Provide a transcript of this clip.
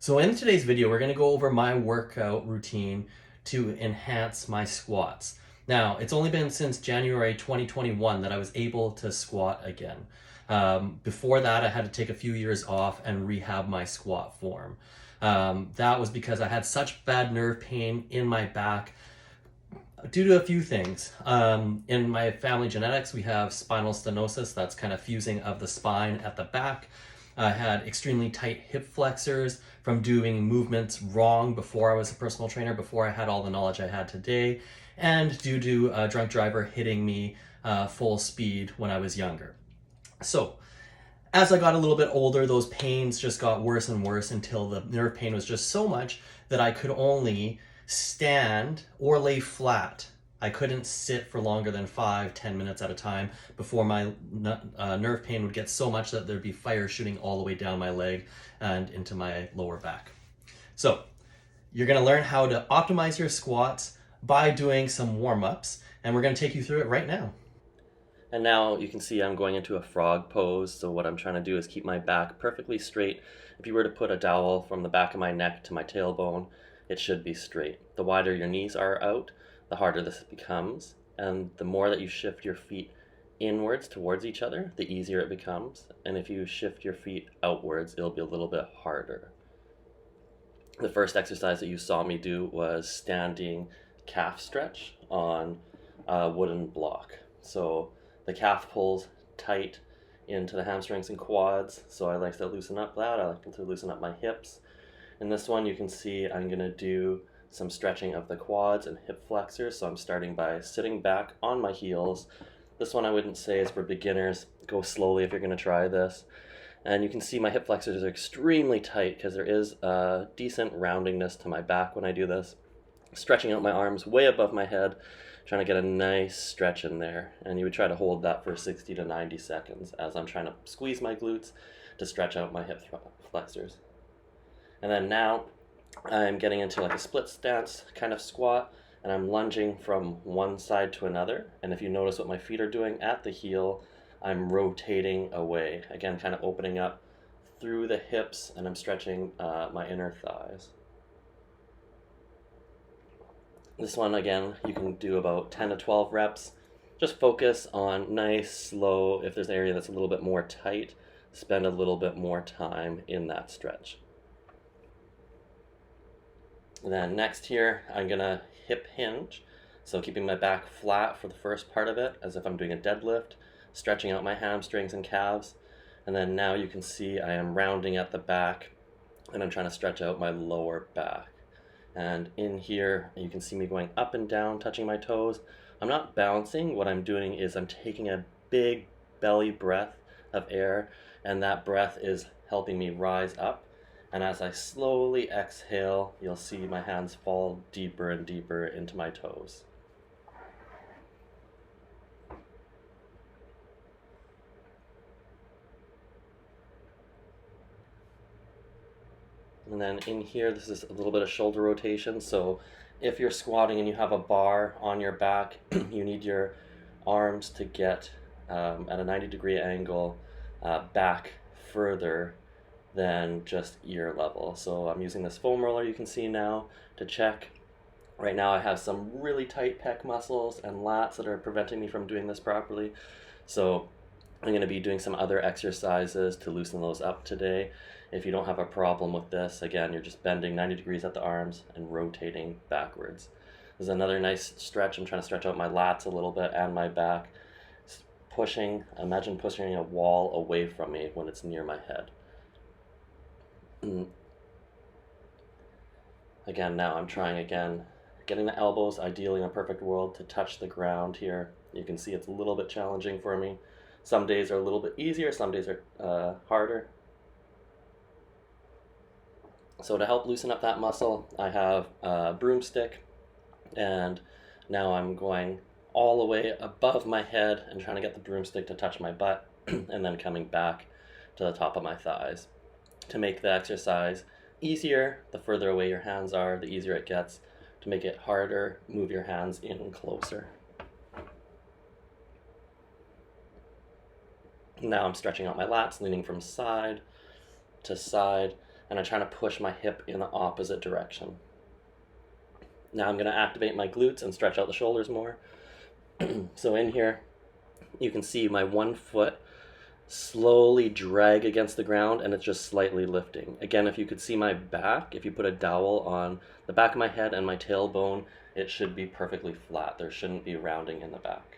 So in today's video, we're going to go over my workout routine to enhance my squats. Now, it's only been since January 2021 that I was able to squat again. Before that, I had to take a few years off and rehab my squat form. That was because I had such bad nerve pain in my back due to a few things. In my family genetics, we have spinal stenosis, that's kind of fusing of the spine at the back. I had extremely tight hip flexors from doing movements wrong before I was a personal trainer, before I had all the knowledge I had today, and due to a drunk driver hitting me full speed when I was younger. So, as I got a little bit older, those pains just got worse and worse until the nerve pain was just so much that I could only stand or lay flat. I couldn't sit for longer than 5-10 minutes at a time before my nerve pain would get so much that there'd be fire shooting all the way down my leg and into my lower back. So you're going to learn how to optimize your squats by doing some warm-ups, and we're going to take you through it right now. And now you can see I'm going into a frog pose. So what I'm trying to do is keep my back perfectly straight. If you were to put a dowel from the back of my neck to my tailbone, it should be straight. The wider your knees are out, the harder this becomes. And the more that you shift your feet inwards towards each other, the easier it becomes. And if you shift your feet outwards, it'll be a little bit harder. The first exercise that you saw me do was standing calf stretch on a wooden block. So the calf pulls tight into the hamstrings and quads, so I like to loosen up that. I like to loosen up my hips. In this one, you can see I'm going to do some stretching of the quads and hip flexors, so I'm starting by sitting back on my heels. This one I wouldn't say is for beginners. Go slowly if you're going to try this. And you can see my hip flexors are extremely tight because there is a decent roundingness to my back when I do this. Stretching out my arms way above my head, trying to get a nice stretch in there. And you would try to hold that for 60 to 90 seconds as I'm trying to squeeze my glutes to stretch out my hip flexors. And then now I'm getting into like a split stance kind of squat, and I'm lunging from one side to another. And if you notice what my feet are doing at the heel, I'm rotating away. Again, kind of opening up through the hips, and I'm stretching my inner thighs. This one, again, you can do about 10 to 12 reps. Just focus on nice, slow. If there's an area that's a little bit more tight, spend a little bit more time in that stretch. And then next here, I'm gonna hip hinge. So keeping my back flat for the first part of it, as if I'm doing a deadlift, stretching out my hamstrings and calves. And then now you can see I am rounding at the back, and I'm trying to stretch out my lower back. And in here, you can see me going up and down, touching my toes. I'm not bouncing. What I'm doing is I'm taking a big belly breath of air, and that breath is helping me rise up. And as I slowly exhale, you'll see my hands fall deeper and deeper into my toes. And then in here, this is a little bit of shoulder rotation. So if you're squatting and you have a bar on your back, you need your arms to get at a 90-degree angle back further than just ear level. So I'm using this foam roller you can see now to check. Right now I have some really tight pec muscles and lats that are preventing me from doing this properly. So I'm going to be doing some other exercises to loosen those up today. If you don't have a problem with this, again, you're just bending 90 degrees at the arms and rotating backwards. There's another nice stretch. I'm trying to stretch out my lats a little bit and my back. Imagine pushing a wall away from me when it's near my head. Again, now I'm trying again, getting the elbows, ideally in a perfect world, to touch the ground here. You can see it's a little bit challenging for me. Some days are a little bit easier, some days are harder. So to help loosen up that muscle, I have a broomstick, and now I'm going all the way above my head and trying to get the broomstick to touch my butt, and then coming back to the top of my thighs. To make the exercise easier, the further away your hands are, the easier it gets. To make it harder, move your hands in closer. Now I'm stretching out my lats, leaning from side to side, and I'm trying to push my hip in the opposite direction. Now I'm going to activate my glutes and stretch out the shoulders more. So in here, you can see my one foot slowly drag against the ground, and it's just slightly lifting. Again, if you could see my back, if you put a dowel on the back of my head and my tailbone, it should be perfectly flat. There shouldn't be rounding in the back.